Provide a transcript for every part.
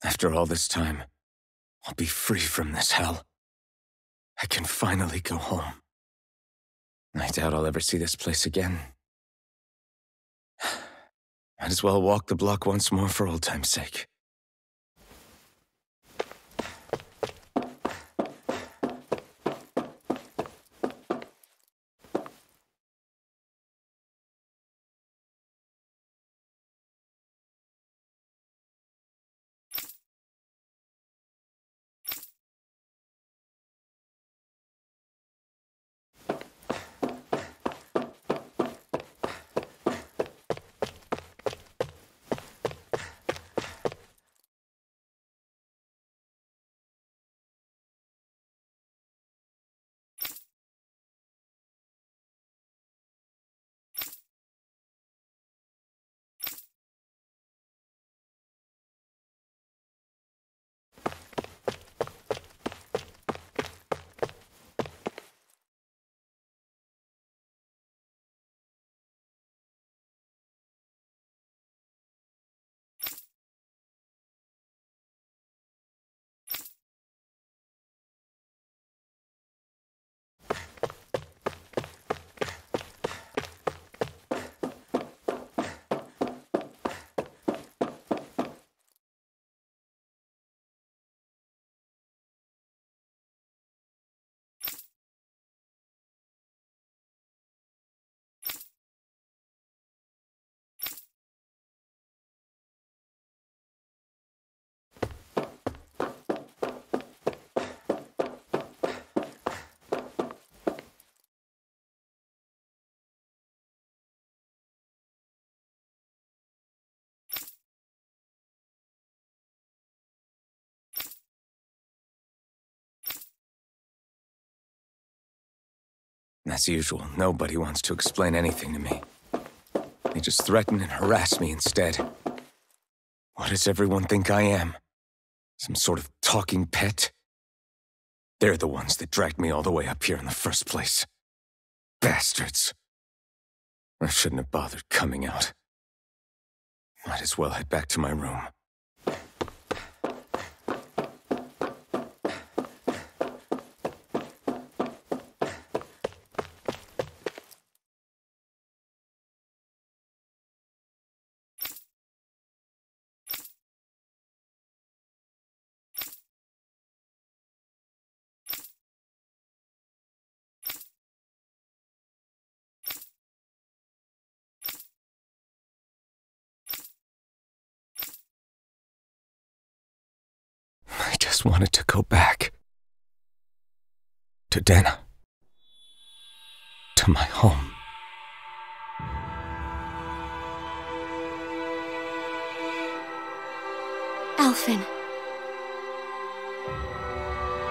After all this time, I'll be free from this hell. I can finally go home. I doubt I'll ever see this place again. Might as well walk the block once more for old time's sake. As usual, nobody wants to explain anything to me. They just threaten and harass me instead. What does everyone think I am? Some sort of talking pet? They're the ones that dragged me all the way up here in the first place. Bastards. I shouldn't have bothered coming out. Might as well head back to my room. I just wanted to go back. To Dana. To my home. Alphen.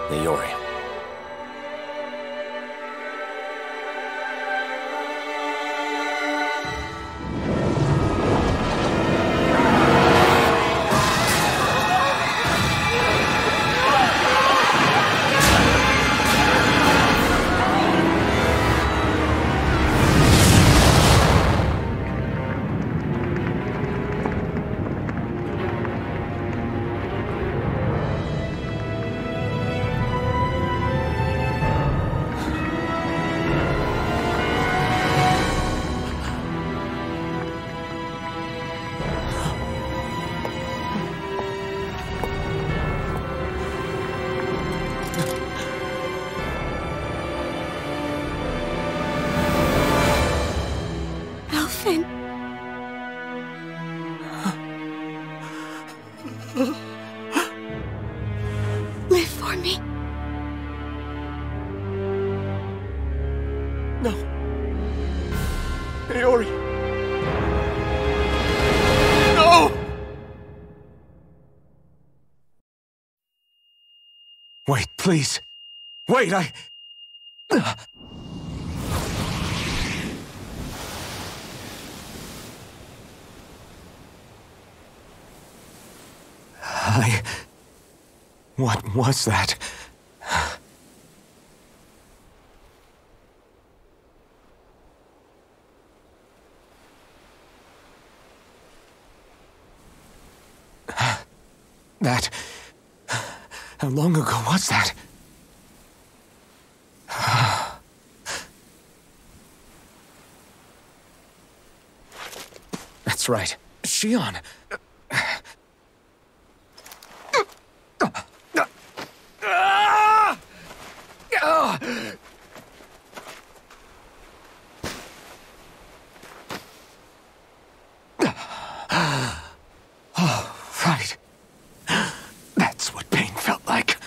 Leori. Live for me. No. Leori. No! Wait, please. Wait, What was that? That... How long ago was that? That's right. Shion! Oh, right. That's what pain felt like.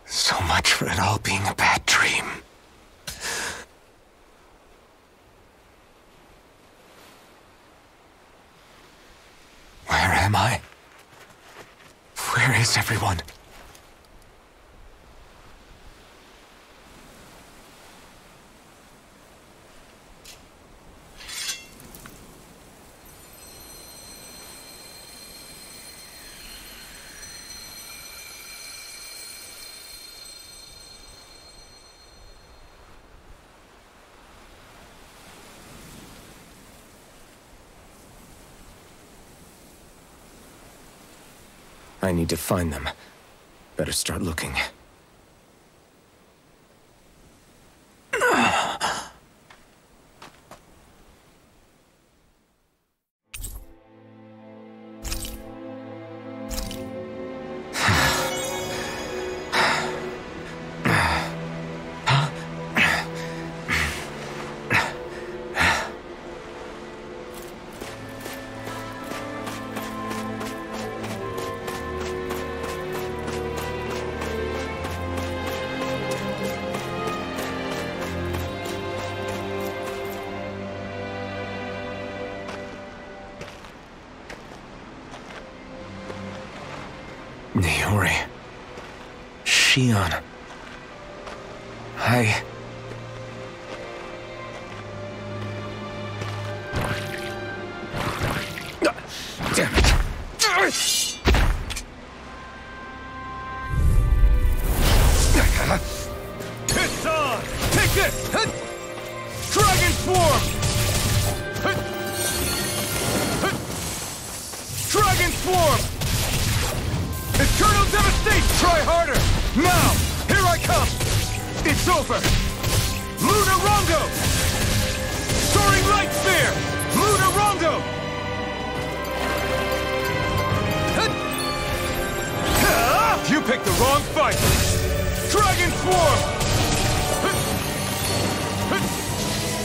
So much for it all being a bad dream. Where am I? Where is everyone? I need to find them. Better start looking. Niori. Shion. Damn it. It's on! Take this! Dragon Swarm! Dragon Swarm! Eternal Devastation! Try harder! Now! Here I come! It's over! Lunar Rondo! Soaring Light Sphere! Lunar Rondo! You picked the wrong fight! Dragon Swarm!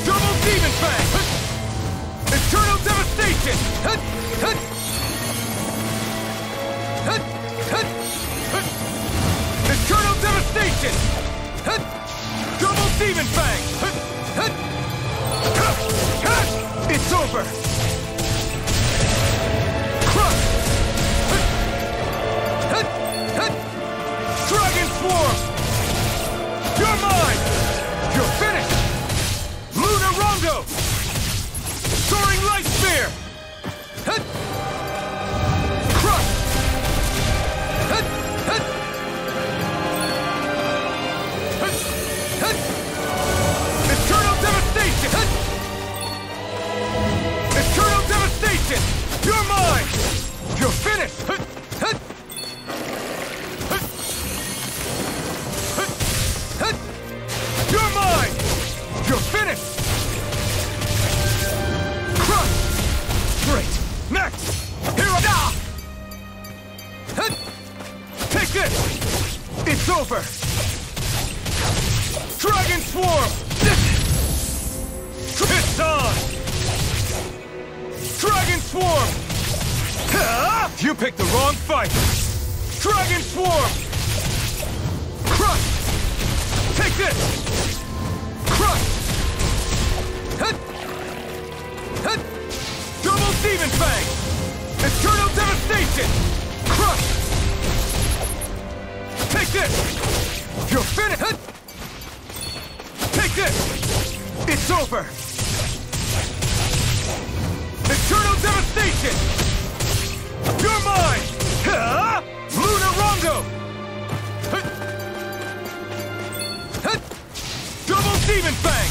Double Demon Fang! Eternal Devastation! Eternal Devastation! Double Demon Fang! It's over! Crush! Dragon Swarm! You're mine! You're finished! Lunar Rondo! Soaring Light Sphere! Crush! Eternal Devastation! Eternal Devastation! You're mine! You're finished! You're mine! You're finished! Crush! Great! Next! Here I go! Take this! It's over! Dragon Swarm! It's on! Dragon Swarm! You picked the wrong fight! Dragon Swarm! Crush! Take this! Crush! Double Demon Fang! Eternal Devastation! Crush! Take this! You're finished! Take this! It's over! Eternal Devastation! You're mine! Lunar Rondo! Double Demon Fang!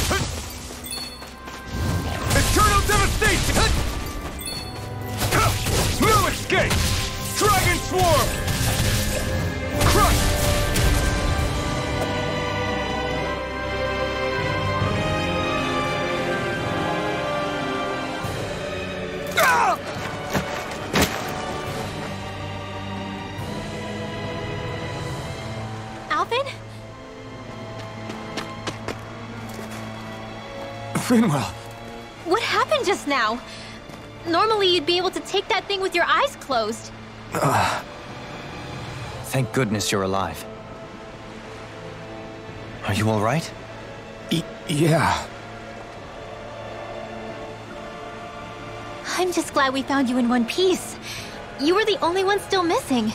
Eternal Devastation! Dragon Swarm! Crush! Ah! Alvin? Finwell! What happened just now? Normally you'd be able to take that thing with your eyes closed. Thank goodness you're alive. Are you all right? Yeah. I'm just glad we found you in one piece. You were the only one still missing.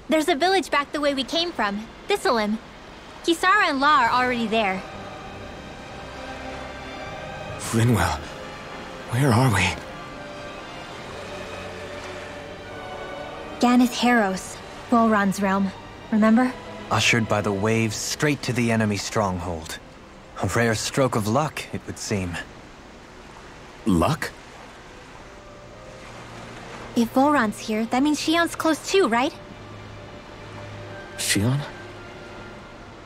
There's a village back the way we came from, Thistleim. Kisara and La are already there. Finwell, where are we? Ganeth Heros, Volron's realm. Remember? Ushered by the waves straight to the enemy stronghold. A rare stroke of luck, it would seem. Luck? If Volron's here, that means Shion's close too, right? Shion?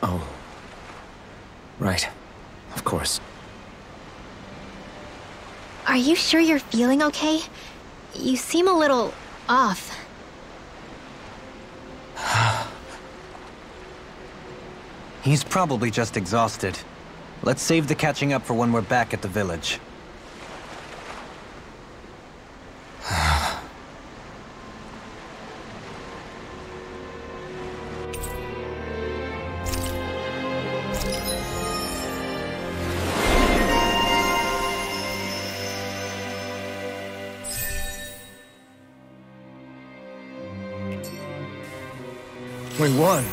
Oh. Right. Of course. Are you sure you're feeling okay? You seem a little off. He's probably just exhausted. Let's save the catching up for when we're back at the village. We won.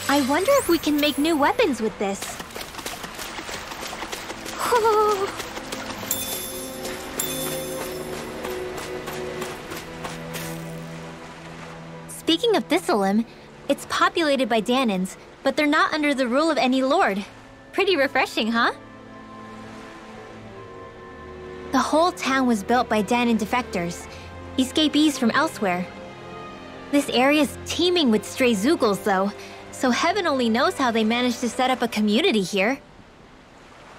I wonder if we can make new weapons with this. Speaking of Thistleim, it's populated by Danans, but they're not under the rule of any lord. Pretty refreshing, huh? The whole town was built by Danan defectors, escapees from elsewhere. This area's teeming with stray Zeugles, though, so heaven only knows how they managed to set up a community here.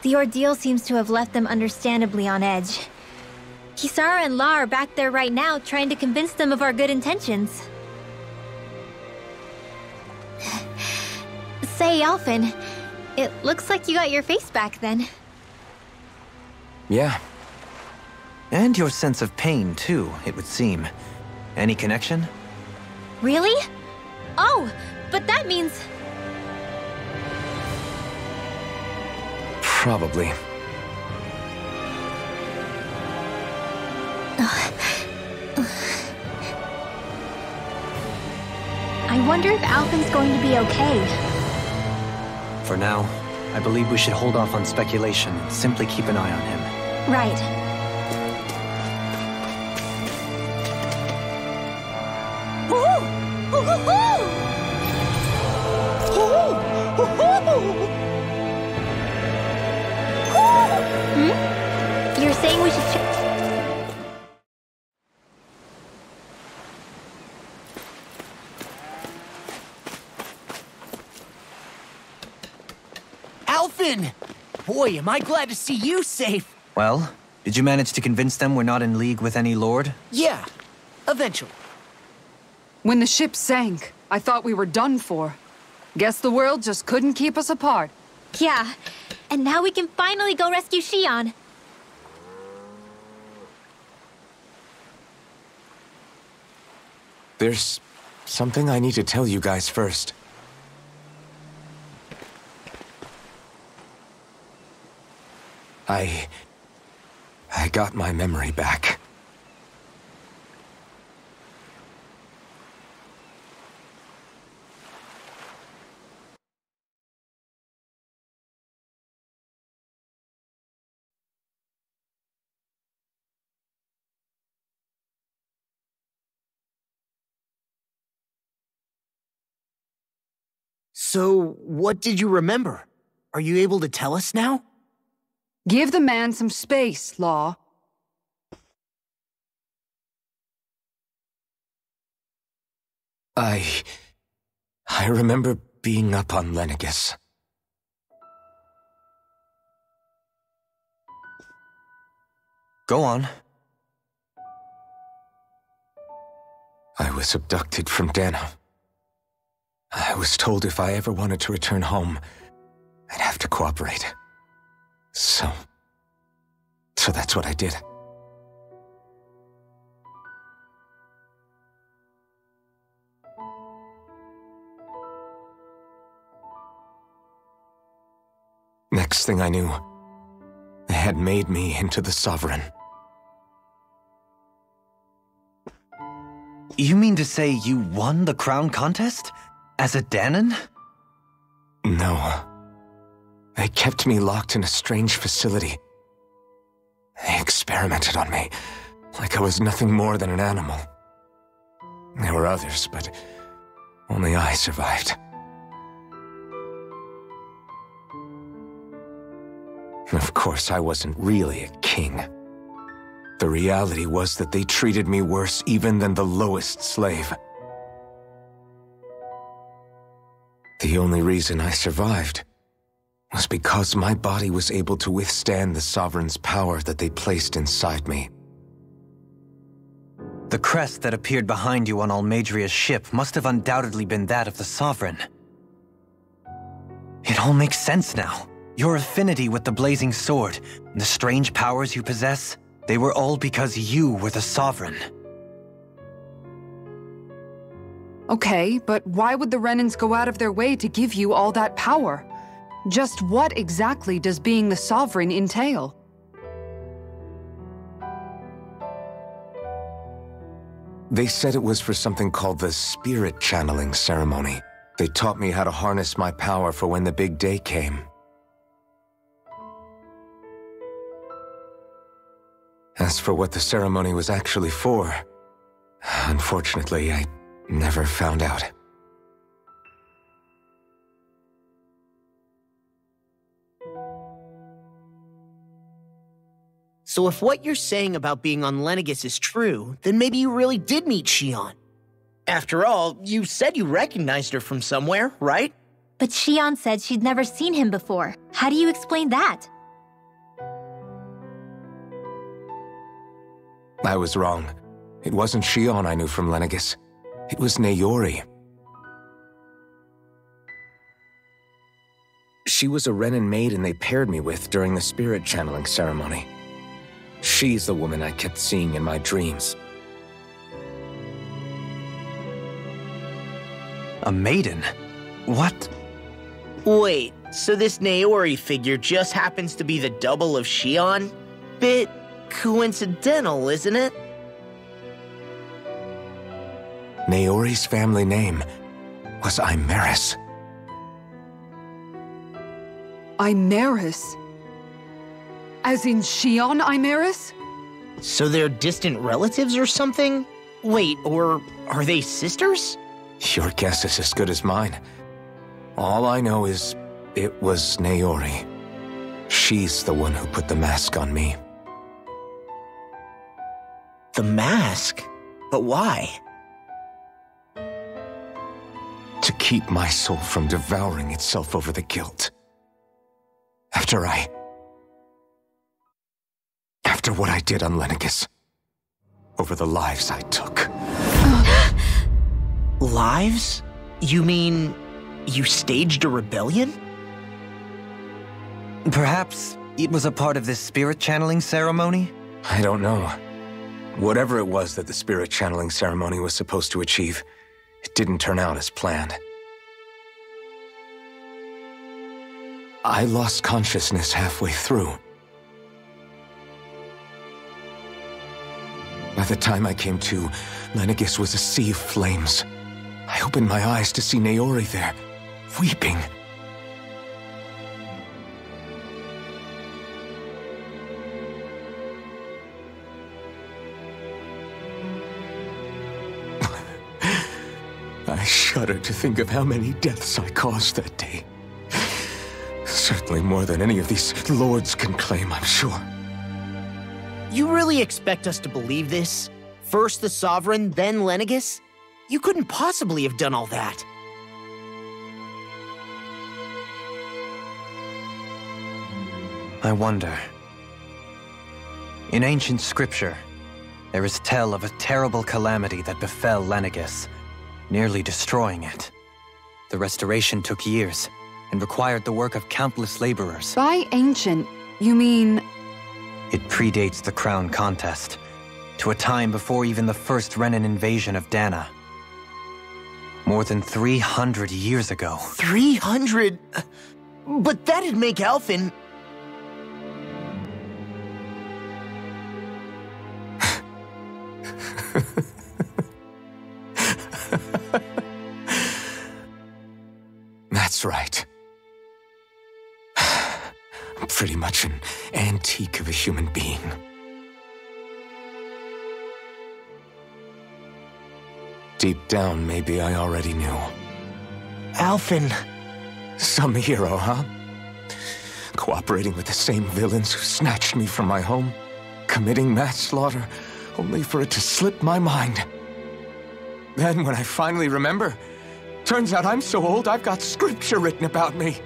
The ordeal seems to have left them understandably on edge. Kisara and La are back there right now trying to convince them of our good intentions. Say, Alphen, it looks like you got your face back then. Yeah. And your sense of pain, too, it would seem. Any connection? Really? Oh, but that means... Probably. I wonder if Alphen's going to be okay. For now, I believe we should hold off on speculation and simply keep an eye on him. Right. You're saying we should Alphen! Boy, am I glad to see you safe. Well, did you manage to convince them we're not in league with any lord? Yeah, eventually. When the ship sank, I thought we were done for. Guess the world just couldn't keep us apart. Yeah, and now we can finally go rescue Shion. There's something I need to tell you guys first. I got my memory back. So, what did you remember? Are you able to tell us now? Give the man some space, Law. I remember being up on Lenegus. Go on. I was abducted from Dano. I was told if I ever wanted to return home, I'd have to cooperate. So that's what I did. Next thing I knew, they had made me into the Sovereign. You mean to say you won the crown contest? As a Danon? No. They kept me locked in a strange facility. They experimented on me, like I was nothing more than an animal. There were others, but only I survived. Of course, I wasn't really a king. The reality was that they treated me worse even than the lowest slave. The only reason I survived was because my body was able to withstand the Sovereign's power that they placed inside me. The crest that appeared behind you on Almadria's ship must have undoubtedly been that of the Sovereign. It all makes sense now. Your affinity with the Blazing Sword, the strange powers you possess, they were all because you were the Sovereign. Okay, but why would the Renans go out of their way to give you all that power? Just what exactly does being the Sovereign entail? They said it was for something called the Spirit Channeling Ceremony. They taught me how to harness my power for when the big day came. As for what the ceremony was actually for, unfortunately, I never found out. So if what you're saying about being on Lenegus is true, then maybe you really did meet Shion. After all, you said you recognized her from somewhere, right? But Shion said she'd never seen him before. How do you explain that? I was wrong. It wasn't Shion I knew from Lenegus. It was Naori. She was a Renan maiden they paired me with during the spirit channeling ceremony. She's the woman I kept seeing in my dreams. A maiden? What? Wait, so this Naori figure just happens to be the double of Shion? Bit coincidental, isn't it? Naori's family name was Imeris. Imeris? As in Shion Imeris? So they're distant relatives or something? Wait, or are they sisters? Your guess is as good as mine. All I know is it was Naori. She's the one who put the mask on me. The mask? But why? To keep my soul from devouring itself over the guilt. After what I did on Lenegus. Over the lives I took. Lives? You mean you staged a rebellion? Perhaps it was a part of this spirit channeling ceremony? I don't know. Whatever it was that the spirit channeling ceremony was supposed to achieve, it didn't turn out as planned. I lost consciousness halfway through. By the time I came to, Lenegis was a sea of flames. I opened my eyes to see Naori there, weeping. I shudder to think of how many deaths I caused that day. Certainly more than any of these lords can claim, I'm sure. You really expect us to believe this? First the Sovereign, then Lenegis? You couldn't possibly have done all that. I wonder. In ancient scripture, there is tell of a terrible calamity that befell Lenegis, nearly destroying it. The restoration took years and required the work of countless laborers. By ancient, you mean... It predates the crown contest, to a time before even the first Renan invasion of Dana. More than 300 years ago. 300? But that'd make Alphen... That's right. I'm pretty much an antique of a human being. Deep down, maybe I already knew. Alphen... Some hero, huh? Cooperating with the same villains who snatched me from my home, committing mass slaughter, only for it to slip my mind. Then, when I finally remember, turns out I'm so old I've got scripture written about me.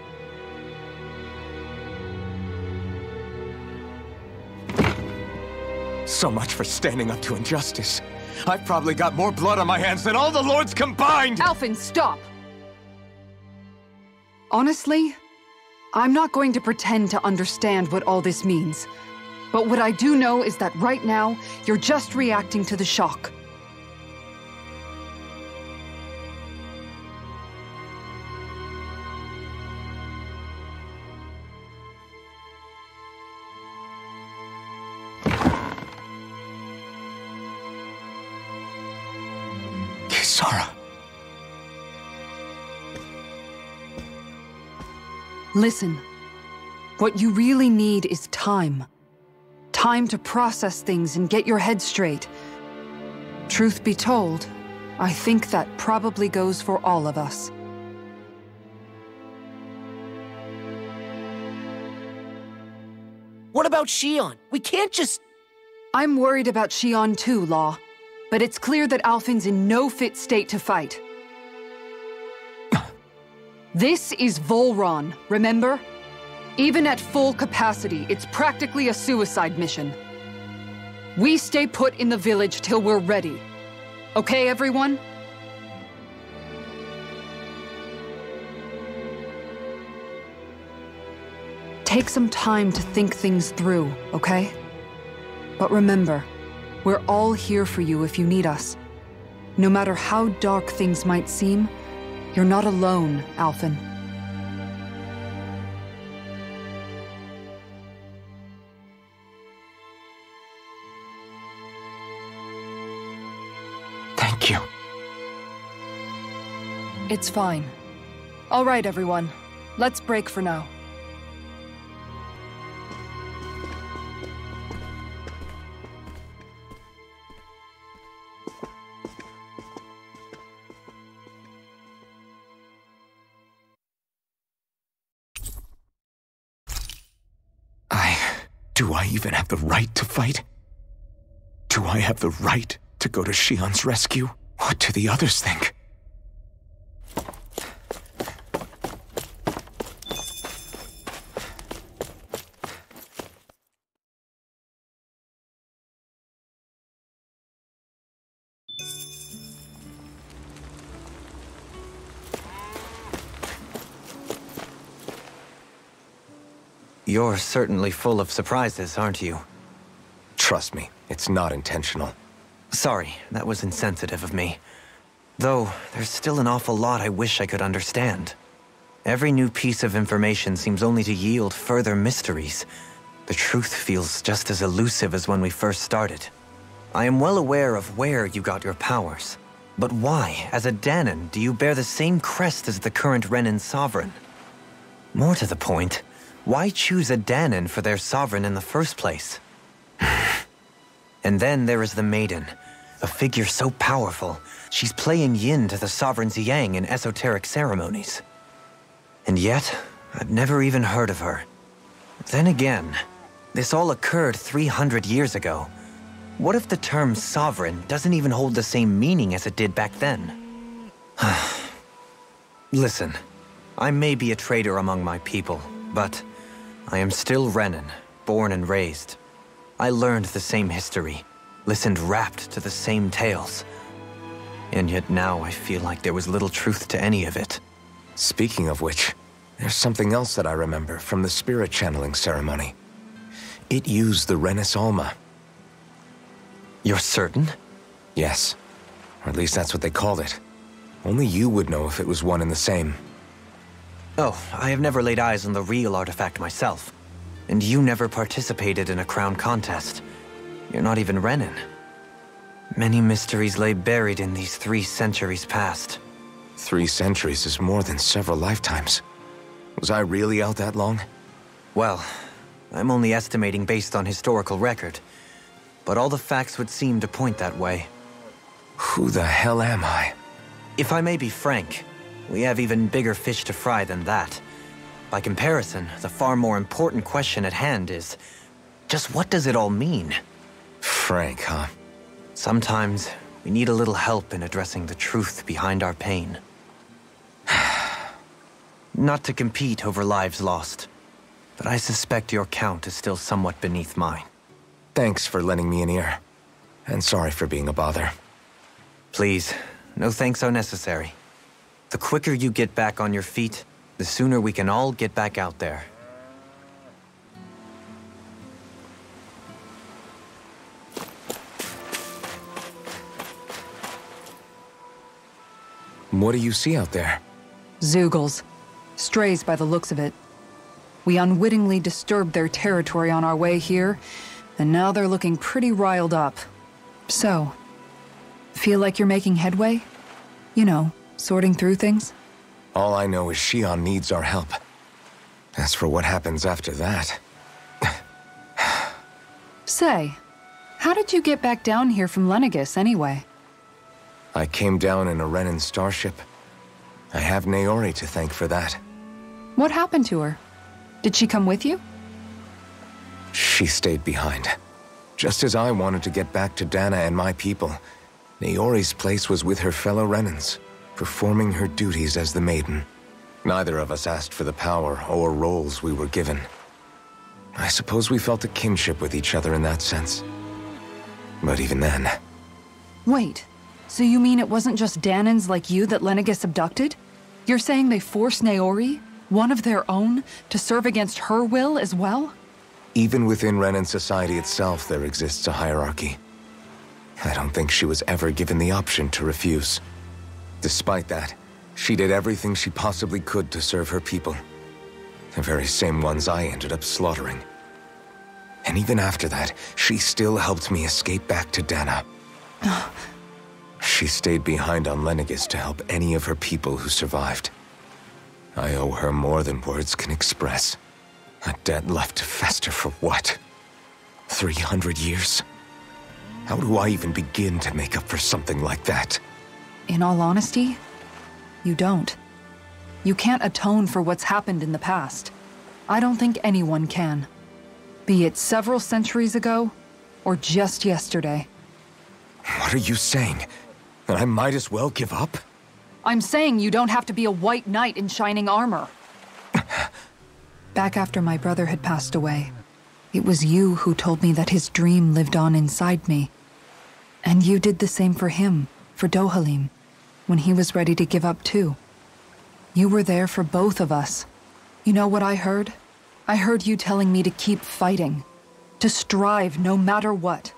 So much for standing up to injustice. I've probably got more blood on my hands than all the lords combined! Alphen, stop! Honestly, I'm not going to pretend to understand what all this means. But what I do know is that right now, you're just reacting to the shock. Kisara. Listen, what you really need is time. Time to process things and get your head straight. Truth be told, I think that probably goes for all of us. What about Shion? We can't just... I'm worried about Shion too, Law. But it's clear that Alphen's in no fit state to fight. This is Volron, remember? Even at full capacity, it's practically a suicide mission. We stay put in the village till we're ready. Okay, everyone? Take some time to think things through, okay? But remember, we're all here for you if you need us. No matter how dark things might seem, you're not alone, Alphen. Thank you. It's fine. All right, everyone. Let's break for now. Do I even have the right to fight? Do I have the right to go to Shion's rescue? What do the others think? You're certainly full of surprises, aren't you? Trust me, it's not intentional. Sorry, that was insensitive of me. Though, there's still an awful lot I wish I could understand. Every new piece of information seems only to yield further mysteries. The truth feels just as elusive as when we first started. I am well aware of where you got your powers. But why, as a Danon, do you bear the same crest as the current Renan sovereign? More to the point, why choose a Danon for their sovereign in the first place? And then there is the Maiden, a figure so powerful, she's playing yin to the sovereign's yang in esoteric ceremonies. And yet, I've never even heard of her. Then again, this all occurred 300 years ago. What if the term sovereign doesn't even hold the same meaning as it did back then? Listen, I may be a traitor among my people, but I am still Renan, born and raised. I learned the same history, listened rapt to the same tales. And yet now I feel like there was little truth to any of it. Speaking of which, there's something else that I remember from the spirit channeling ceremony. It used the Renis Alma. You're certain? Yes. Or at least that's what they called it. Only you would know if it was one and the same. Oh, I have never laid eyes on the real artifact myself. And you never participated in a crown contest. You're not even Renan. Many mysteries lay buried in these 3 centuries past. 3 centuries is more than several lifetimes. Was I really out that long? Well, I'm only estimating based on historical record. But all the facts would seem to point that way. Who the hell am I? If I may be frank, we have even bigger fish to fry than that. By comparison, the far more important question at hand is, just what does it all mean? Frank, huh? Sometimes, we need a little help in addressing the truth behind our pain. Not to compete over lives lost, but I suspect your count is still somewhat beneath mine. Thanks for lending me an ear. And sorry for being a bother. Please, no thanks are necessary. The quicker you get back on your feet, the sooner we can all get back out there. What do you see out there? Zeugles. Strays by the looks of it. We unwittingly disturbed their territory on our way here, and now they're looking pretty riled up. So, feel like you're making headway? You know, sorting through things? All I know is Shion needs our help. As for what happens after that... Say, how did you get back down here from Lenegis anyway? I came down in a Renan starship. I have Naori to thank for that. What happened to her? Did she come with you? She stayed behind. Just as I wanted to get back to Dana and my people, Naori's place was with her fellow Renans, performing her duties as the Maiden. Neither of us asked for the power or roles we were given. I suppose we felt a kinship with each other in that sense. But even then... Wait, so you mean it wasn't just Danans like you that Lenegis abducted? You're saying they forced Naori, one of their own, to serve against her will as well? Even within Renan society itself, there exists a hierarchy. I don't think she was ever given the option to refuse. Despite that, she did everything she possibly could to serve her people. The very same ones I ended up slaughtering. And even after that, she still helped me escape back to Dana. She stayed behind on Lenegis to help any of her people who survived. I owe her more than words can express. A debt left to fester for what? 300 years? How do I even begin to make up for something like that? In all honesty, you don't. You can't atone for what's happened in the past. I don't think anyone can. Be it several centuries ago, or just yesterday. What are you saying? That I might as well give up? I'm saying you don't have to be a white knight in shining armor. Back after my brother had passed away, it was you who told me that his dream lived on inside me. And you did the same for him, for Dohalim, when he was ready to give up too. You were there for both of us. You know what I heard? I heard you telling me to keep fighting, to strive no matter what.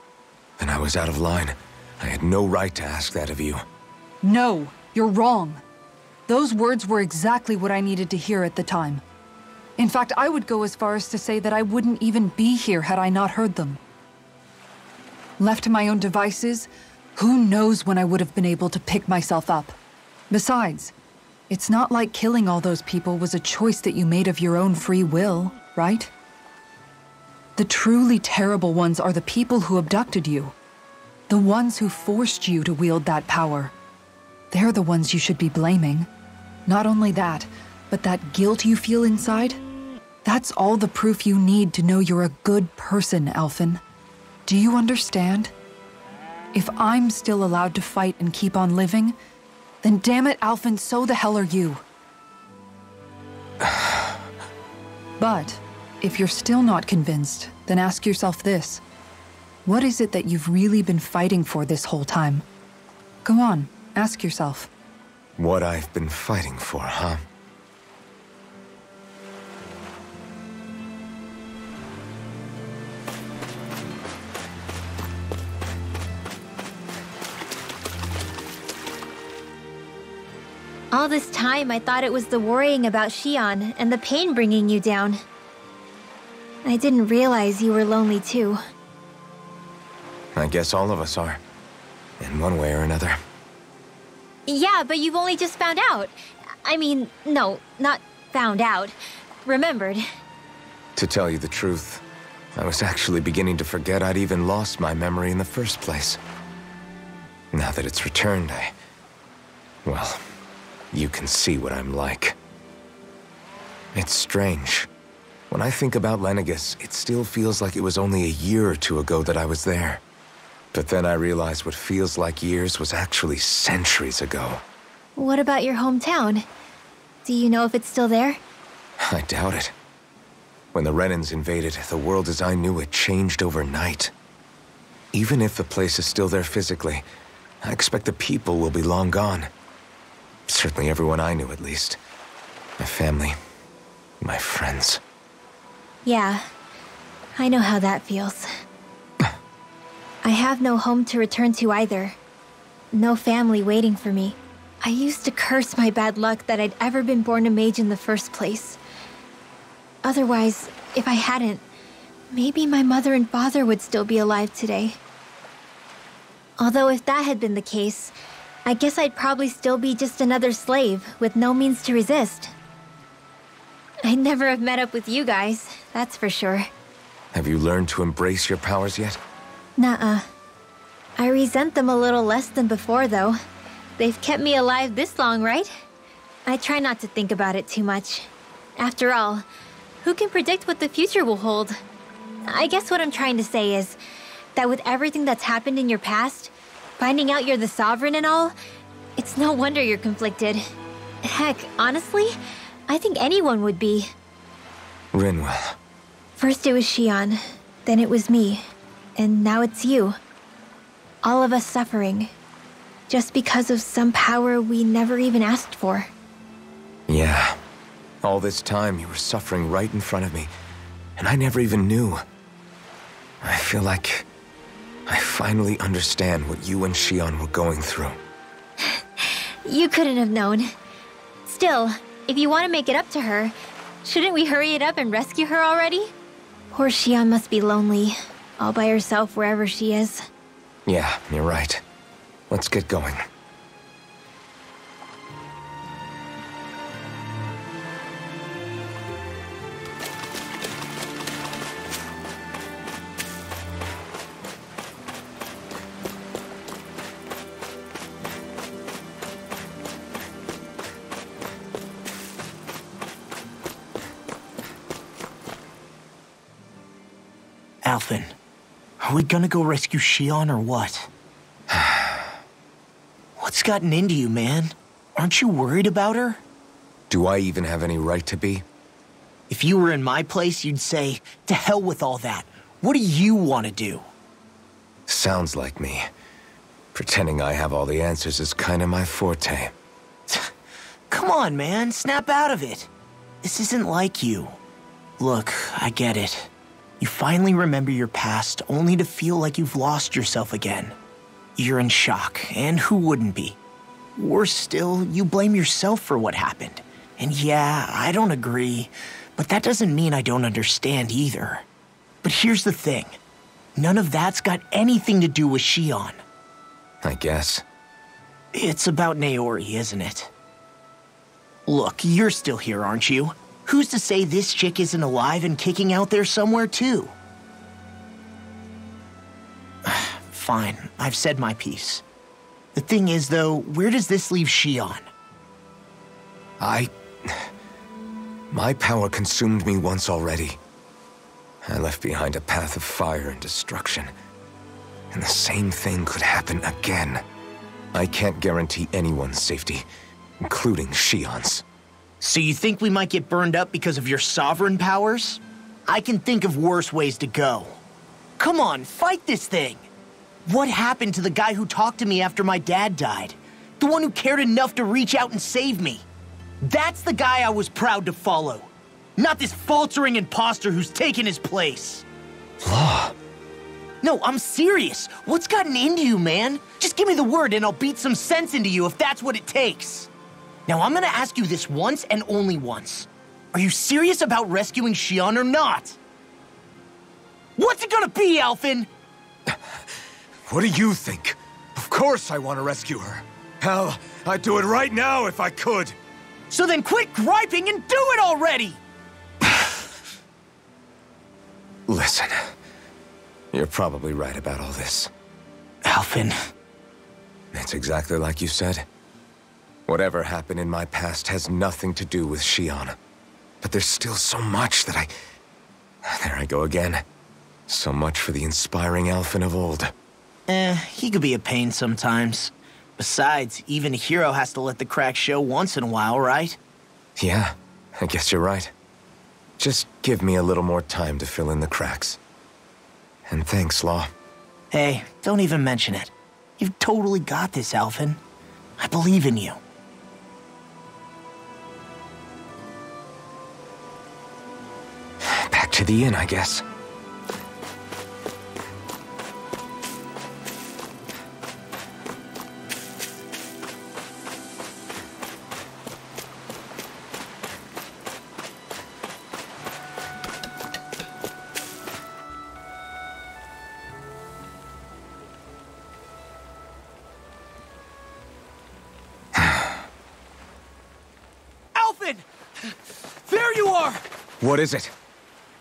Then I was out of line. I had no right to ask that of you. No, you're wrong. Those words were exactly what I needed to hear at the time. In fact, I would go as far as to say that I wouldn't even be here had I not heard them. Left to my own devices, who knows when I would have been able to pick myself up. Besides, it's not like killing all those people was a choice that you made of your own free will, right? The truly terrible ones are the people who abducted you. The ones who forced you to wield that power. They're the ones you should be blaming. Not only that, but that guilt you feel inside, that's all the proof you need to know you're a good person, Alphen. Do you understand? If I'm still allowed to fight and keep on living, then damn it, Alphen, so the hell are you. But if you're still not convinced, then ask yourself this. What is it that you've really been fighting for this whole time? Go on, ask yourself. What I've been fighting for, huh? All this time, I thought it was the worrying about Xion and the pain bringing you down. I didn't realize you were lonely too. I guess all of us are. In one way or another. Yeah, but you've only just found out. I mean, no, not found out. Remembered. To tell you the truth, I was actually beginning to forget I'd even lost my memory in the first place. Now that it's returned, well, you can see what I'm like. It's strange. When I think about Lenegis, it still feels like it was only a year or two ago that I was there. But then I realized what feels like years was actually centuries ago. What about your hometown? Do you know if it's still there? I doubt it. When the Renans invaded, the world as I knew it changed overnight. Even if the place is still there physically, I expect the people will be long gone. Certainly everyone I knew, at least. My family, my friends. Yeah, I know how that feels. I have no home to return to either. No family waiting for me. I used to curse my bad luck that I'd ever been born a mage in the first place. Otherwise, if I hadn't, maybe my mother and father would still be alive today. Although if that had been the case, I guess I'd probably still be just another slave with no means to resist. I'd never have met up with you guys, that's for sure. Have you learned to embrace your powers yet? Nuh-uh. I resent them a little less than before, though. They've kept me alive this long, right? I try not to think about it too much. After all, who can predict what the future will hold? I guess what I'm trying to say is that with everything that's happened in your past, finding out you're the Sovereign and all, it's no wonder you're conflicted. Heck, honestly, I think anyone would be. Rinwell. First it was Xion, then it was me, and now it's you. All of us suffering, just because of some power we never even asked for. Yeah. All this time you were suffering right in front of me, and I never even knew. I feel like I finally understand what you and Xion were going through. You couldn't have known. Still, if you want to make it up to her, shouldn't we hurry it up and rescue her already? Poor Xion must be lonely, all by herself wherever she is. Yeah, you're right. Let's get going. Alphen, are we gonna go rescue Xion or what? What's gotten into you, man? Aren't you worried about her? Do I even have any right to be? If you were in my place, you'd say, to hell with all that. What do you want to do? Sounds like me. Pretending I have all the answers is kind of my forte. Come on, man, snap out of it. This isn't like you. Look, I get it. You finally remember your past, only to feel like you've lost yourself again. You're in shock, and who wouldn't be? Worse still, you blame yourself for what happened. And yeah, I don't agree, but that doesn't mean I don't understand either. But here's the thing. none of that's got anything to do with Shion. I guess. It's about Naori, isn't it? Look, you're still here, aren't you? Who's to say this chick isn't alive and kicking out there somewhere, too? Fine, I've said my piece. The thing is, though, where does this leave Shion? My power consumed me once already. I left behind a path of fire and destruction. And the same thing could happen again. I can't guarantee anyone's safety, including Shion's. So you think we might get burned up because of your sovereign powers? I can think of worse ways to go. Come on, fight this thing! What happened to the guy who talked to me after my dad died? The one who cared enough to reach out and save me? That's the guy I was proud to follow. Not this faltering imposter who's taken his place. Law. No, I'm serious. What's gotten into you, man? Just give me the word and I'll beat some sense into you if that's what it takes. Now, I'm gonna ask you this once and only once. Are you serious about rescuing Shion or not? What's it gonna be, Alphen? What do you think? Of course I want to rescue her. Hell, I'd do it right now if I could. So then quit griping and do it already! Listen, you're probably right about all this. Alphen. It's exactly like you said. Whatever happened in my past has nothing to do with Shion. But there's still so much that There I go again. So much for the inspiring Alphen of old. He could be a pain sometimes. Besides, even a hero has to let the cracks show once in a while, right? Yeah, I guess you're right. Just give me a little more time to fill in the cracks. And thanks, Law. Hey, don't even mention it. You've totally got this, Alphen. I believe in you. Back to the inn, I guess. There you are! What is it?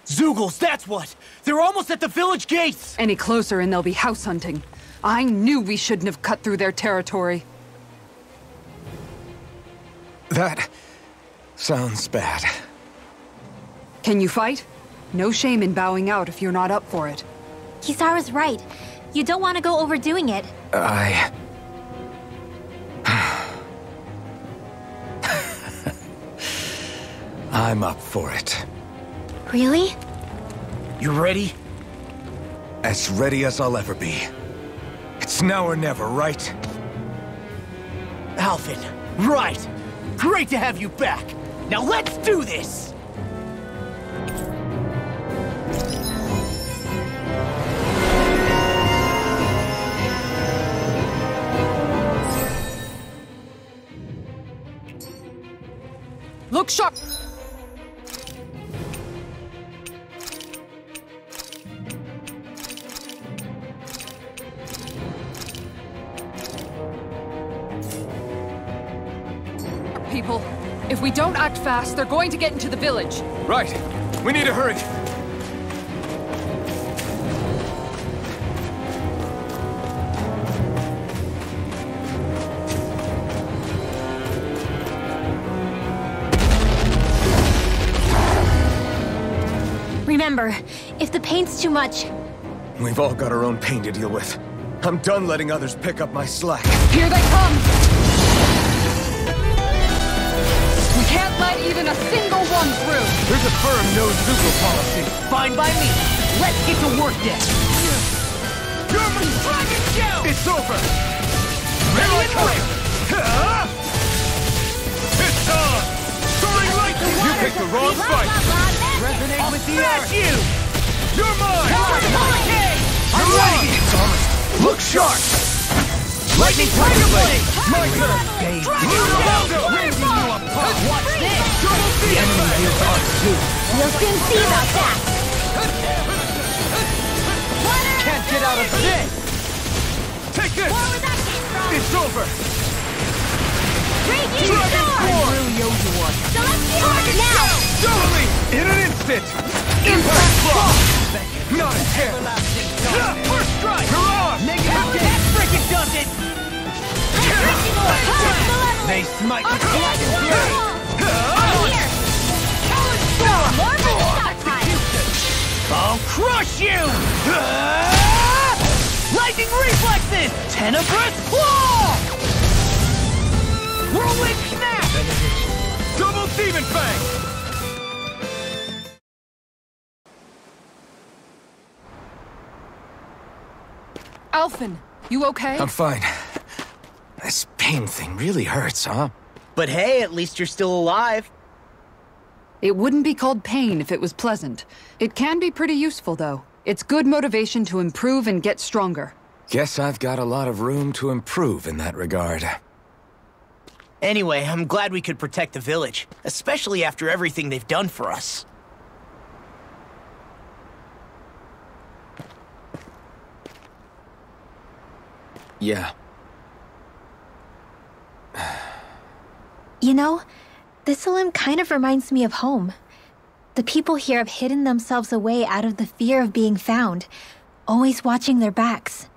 Zeugles, that's what! They're almost at the village gates! Any closer and they'll be house hunting. I knew we shouldn't have cut through their territory. That sounds bad. Can you fight? No shame in bowing out if you're not up for it. Kisara's right. You don't want to go overdoing it. I'm up for it. Really? You ready? As ready as I'll ever be. It's now or never, right? Alphen, right! Great to have you back! Now let's do this! Look sharp! People, if we don't act fast, they're going to get into the village. Right. We need to hurry. Remember, if the pain's too much... We've all got our own pain to deal with. I'm done letting others pick up my slack. Here they come! We can't let even a single one through! There's a firm no-Zeugle policy. Fine by me. Let's get to work then. You're my dragon shell! It's over! Ready and wait! It's on! Soaring lightning! You picked the wrong fight! Resonate with the earth! You! You're mine! I'm ready! Look sharp! Lightning Tiger Blade! My turn! Raising you apart! Watch this! The enemy hears ours too. We'll soon see about that! Can't get out of this! Take this! Where that came from? It's over! Dragon Dragon Sword! Sword! Really owe you one. Celestial! Now! Totally! In an instant! Impact block! Not a chance! First strike! Hurrah! That freaking does it! They smite with black Here! More for the shot time! I'll crush you! Lightning reflexes! Tenebrous claw! Whirlwind snap! Double demon fang! Alphen, you okay? I'm fine. This pain thing really hurts, huh? But hey, at least you're still alive. It wouldn't be called pain if it was pleasant. It can be pretty useful, though. It's good motivation to improve and get stronger. Guess I've got a lot of room to improve in that regard. Anyway, I'm glad we could protect the village, especially after everything they've done for us. Yeah. You know, Thistleum kind of reminds me of home. The people here have hidden themselves away out of the fear of being found, always watching their backs.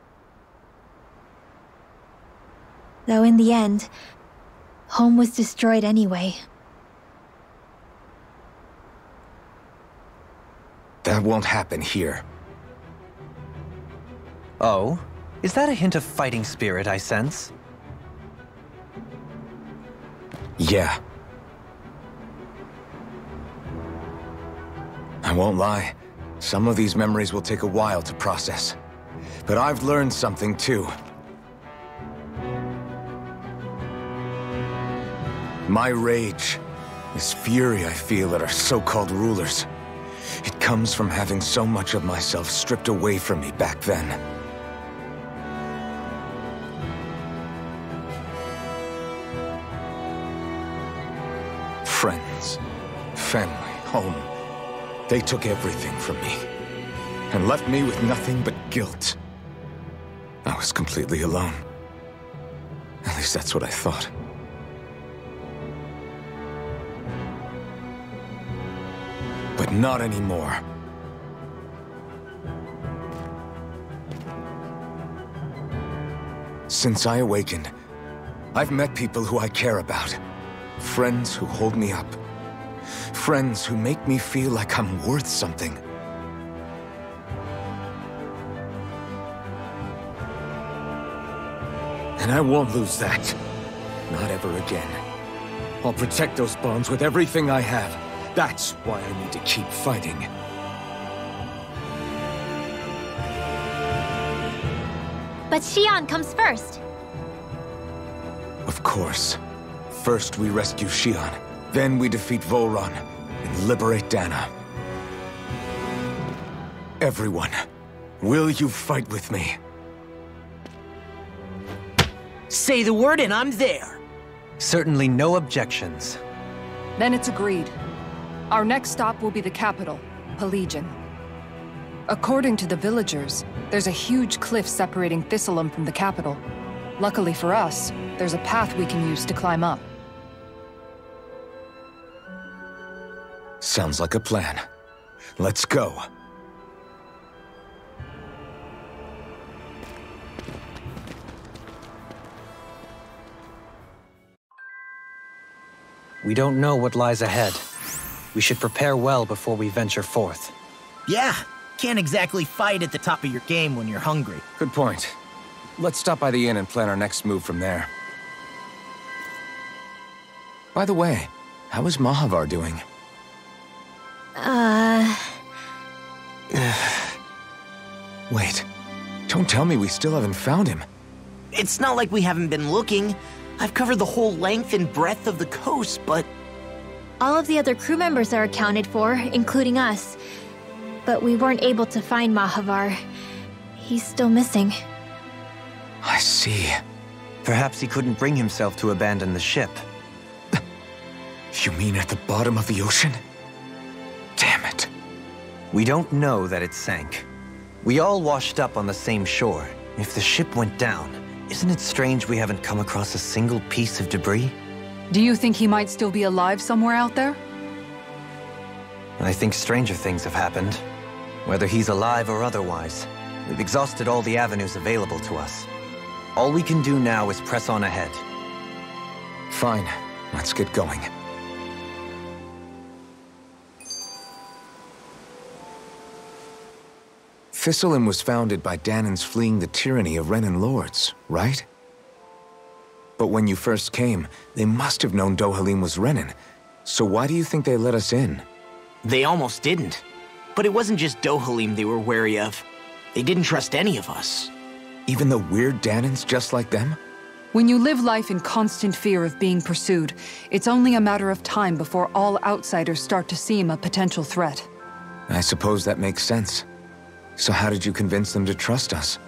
Though in the end, home was destroyed anyway. That won't happen here. Oh? Is that a hint of fighting spirit I sense? Yeah. I won't lie. Some of these memories will take a while to process. But I've learned something too. My rage, this fury I feel at our so-called rulers, it comes from having so much of myself stripped away from me back then. Friends, family, home. They took everything from me and left me with nothing but guilt. I was completely alone. At least that's what I thought. But not anymore. Since I awakened, I've met people who I care about. Friends who hold me up. Friends who make me feel like I'm worth something. And I won't lose that. Not ever again. I'll protect those bonds with everything I have. That's why I need to keep fighting. But Xion comes first. Of course. First we rescue Xion, then we defeat Volron and liberate Dana. Everyone, will you fight with me? Say the word and I'm there. Certainly no objections. Then it's agreed. Our next stop will be the capital, Pelegion. According to the villagers, there's a huge cliff separating Thistleum from the capital. Luckily for us, there's a path we can use to climb up. Sounds like a plan. Let's go. We don't know what lies ahead. We should prepare well before we venture forth. Yeah, can't exactly fight at the top of your game when you're hungry. Good point. Let's stop by the inn and plan our next move from there. By the way, how is Mahavar doing? Wait. Don't tell me we still haven't found him. It's not like we haven't been looking. I've covered the whole length and breadth of the coast, but... All of the other crew members are accounted for, including us. But we weren't able to find Mahavar. He's still missing. I see. Perhaps he couldn't bring himself to abandon the ship. You mean at the bottom of the ocean? Damn it. We don't know that it sank. We all washed up on the same shore. If the ship went down, isn't it strange we haven't come across a single piece of debris? Do you think he might still be alive somewhere out there? I think stranger things have happened. Whether he's alive or otherwise, we've exhausted all the avenues available to us. All we can do now is press on ahead. Fine, let's get going. Thistlein was founded by Danan's fleeing the tyranny of Renan lords, right? But when you first came, they must have known Dohalim was Renan. So why do you think they let us in? They almost didn't. But it wasn't just Dohalim they were wary of. They didn't trust any of us. Even the weird Danans just like them? When you live life in constant fear of being pursued, it's only a matter of time before all outsiders start to seem a potential threat. I suppose that makes sense. So how did you convince them to trust us?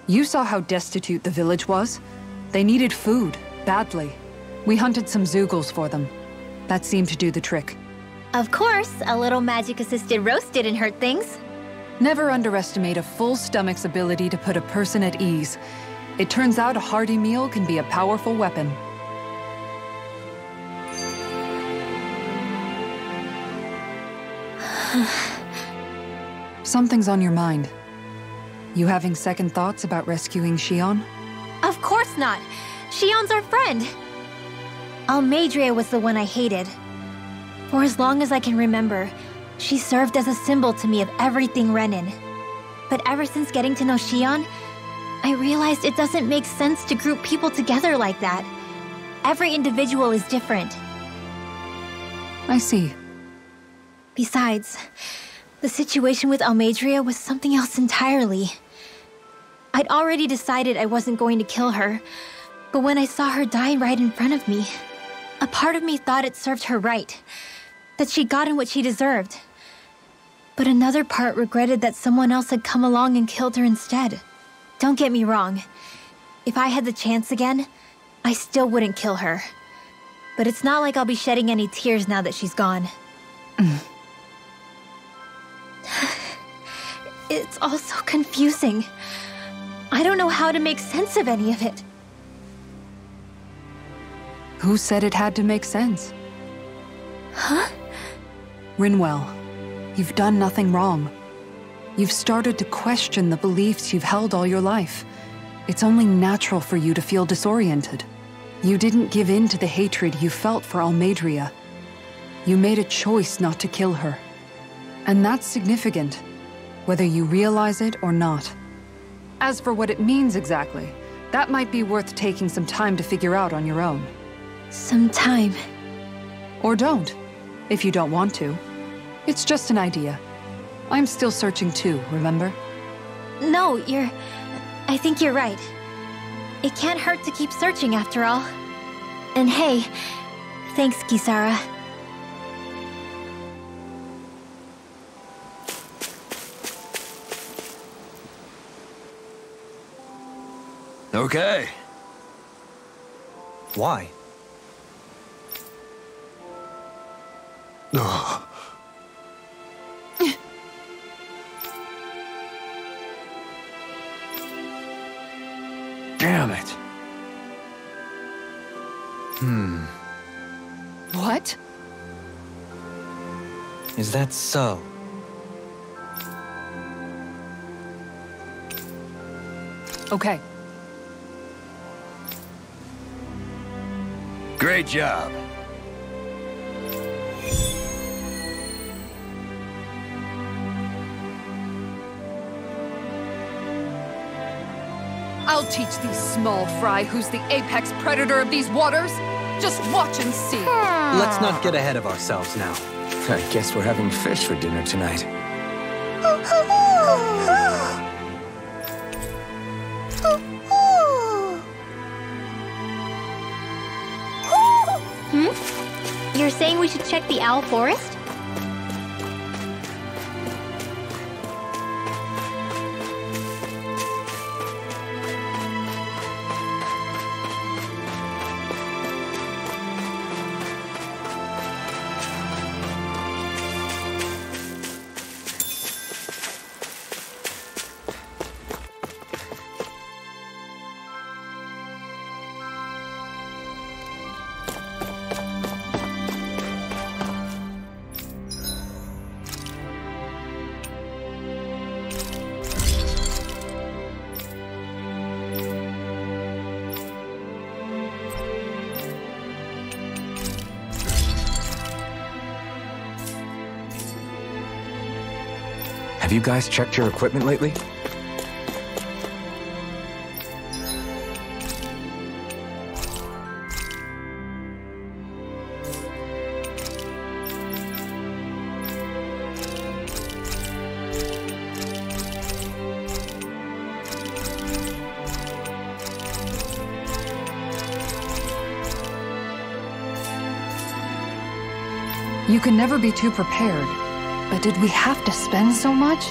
You saw how destitute the village was. They needed food, badly. We hunted some Zeugles for them. That seemed to do the trick. Of course, a little magic-assisted roast didn't hurt things. Never underestimate a full stomach's ability to put a person at ease. It turns out a hearty meal can be a powerful weapon. Something's on your mind. You having second thoughts about rescuing Shion? Of course not! Shion's our friend! Almeidrea was the one I hated. For as long as I can remember, she served as a symbol to me of everything Renan. But ever since getting to know Shion, I realized it doesn't make sense to group people together like that. Every individual is different. I see. Besides, the situation with Almeidrea was something else entirely. I'd already decided I wasn't going to kill her, but when I saw her die right in front of me, a part of me thought it served her right, that she'd gotten what she deserved. But another part regretted that someone else had come along and killed her instead. Don't get me wrong. If I had the chance again, I still wouldn't kill her. But it's not like I'll be shedding any tears now that she's gone. It's all so confusing. I don't know how to make sense of any of it. Who said it had to make sense? Huh? Rinwell, you've done nothing wrong. You've started to question the beliefs you've held all your life. It's only natural for you to feel disoriented. You didn't give in to the hatred you felt for Almeidrea. You made a choice not to kill her. And that's significant, whether you realize it or not. As for what it means exactly, that might be worth taking some time to figure out on your own. Some time. Or don't, if you don't want to. It's just an idea. I'm still searching too, remember? No, I think you're right. It can't hurt to keep searching after all. And hey, thanks, Kisara. Okay. Why? Damn it. What? Is that so? Okay. Great job. I'll teach these small fry who's the apex predator of these waters. Just watch and see. Let's not get ahead of ourselves now. I guess we're having fish for dinner tonight. You're saying we should check the owl forest? Have you guys checked your equipment lately? You can never be too prepared. But did we have to spend so much?